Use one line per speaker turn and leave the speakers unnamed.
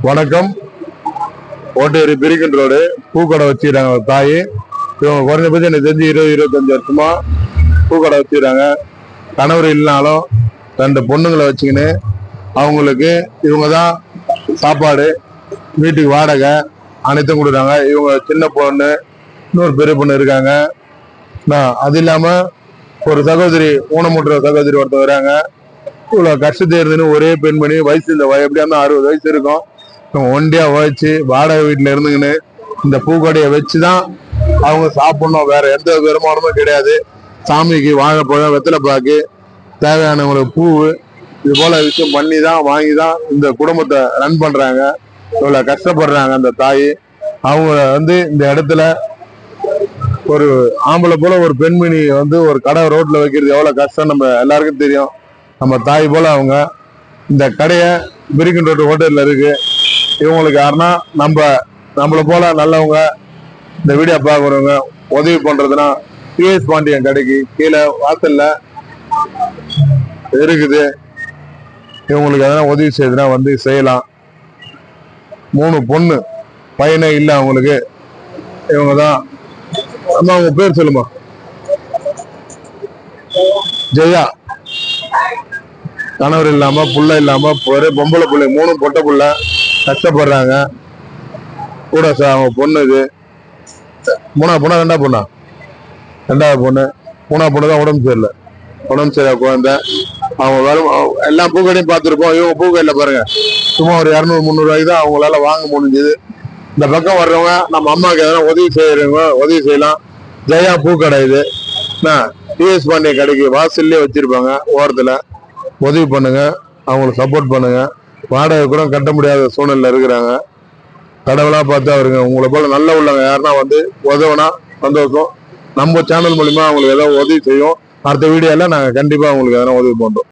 வணக்கம். ஓட்டேரி பிரிக்கன் ரோடு பூக்கடை வச்சுக்கிறாங்க தாய். இவங்க குறைஞ்சபட்சம் எனக்கு தெரிஞ்சு 20-25 வருஷமா பூக்கடை வச்சுக்கிறாங்க. கணவர் இல்லைனாலும் 2 பொண்ணுங்களை வச்சுக்கின்னு அவங்களுக்கு இவங்க தான் சாப்பாடு, வீட்டுக்கு வாடகை அனைத்தும் கொடுக்குறாங்க. இவங்க சின்ன பொண்ணு, இன்னொரு பெரிய பொண்ணு இருக்காங்க. அது இல்லாம ஒரு சகோதரி, ஊனமுற்ற சகோதரி ஒருத்தர் வராங்க. இவ்வளவு கஷ்டத்தை இருந்துன்னு ஒரே பெண்மணி, வயசு இந்த எப்படியா இருந்தா 60 வயசு இருக்கும். ஒண்டியா உழைச்சு வாடகை வீட்டுல இருந்துங்கன்னு இந்த பூக்கடையை வச்சுதான் அவங்க சாப்பிடணும். வேற எந்த வருமானமும் கிடையாது. சாமிக்கு வாழைப்பழம், வெத்தலைப்பாக்கு, தேவையானவங்களுக்கு பூவு, இது போல விஷயம் பண்ணி தான் வாங்கிதான் இந்த குடும்பத்தை ரன் பண்றாங்க. இவ்வளவு கஷ்டப்படுறாங்க அந்த தாய். அவங்க இந்த இடத்துல ஒரு ஆம்பளை போல ஒரு பெண்மணி ஒரு கடை ரோட்ல வைக்கிறது எவ்வளவு கஷ்டம் நம்ம எல்லாருக்கும் தெரியும். நம்ம தாய் போல அவங்க இந்த கடையை பிரிக்கன் ரோடு ஹோட்டல்ல இருக்கு. இவங்களுக்கு யாருன்னா நம்மளை போல நல்லவங்க இந்த வீடியோ பார்க்குறவங்க உதவி பண்றதுன்னா பிஎஸ் பாண்டியன் கடைக்கு கீழே வாசல்ல இருக்குது. இவங்களுக்கு எதனா உதவி செய்யுதுன்னா செய்யலாம். 3 பொண்ணு, பையனே இல்லை அவங்களுக்கு. இவங்க தான். அம்மா அவங்க பேர் சொல்லுமா? ஜெயா. கணவர் இல்லாம, புள்ள இல்லாம, ஒரே பொம்பளை பிள்ளை, 3 பொட்டை புள்ள கஷ்டப்படுறாங்க. கூட அவங்க பொண்ணு இது 3ஆவது பொண்ணா 2ஆவது பொண்ணா? 2ஆவது பொண்ணு. 3ஆவது பொண்ணு தான் உடம்பு சரியில்லை குழந்தை. அவங்க வரும் எல்லா பூக்கடையும் பார்த்துருப்போம். இவங்க பூக்கடையில பாருங்க, சும்மா ஒரு 200-300 ரூபாய்க்கு தான் அவங்களால வாங்க முடிஞ்சது. இந்த பக்கம் வர்றவங்க நம்ம அம்மாவுக்கு எதனா உதவி செய்யறவங்க உதவி செய்யலாம். ஜெயா பூக்கடை இது. பிஎஸ் பாண்டிய கடைக்கு வாசல்லே வச்சிருப்பாங்க. ஓரத்துல உதவி பண்ணுங்க, அவங்களுக்கு சப்போர்ட் பண்ணுங்க. வாடகை கூட கட்ட முடியாத சூழ்நிலை இருக்கிறாங்க. கடவுளா பார்த்து அவருங்க உங்களை போல நல்ல உள்ளவங்க யாருன்னா உதவுனா சந்தோஷம். நம்ம சேனல் மூலியமா அவங்களுக்கு ஏதாவது உதவி செய்யும். அடுத்த வீடியோல நாங்க கண்டிப்பா அவங்களுக்கு எதனா உதவி பண்றோம்.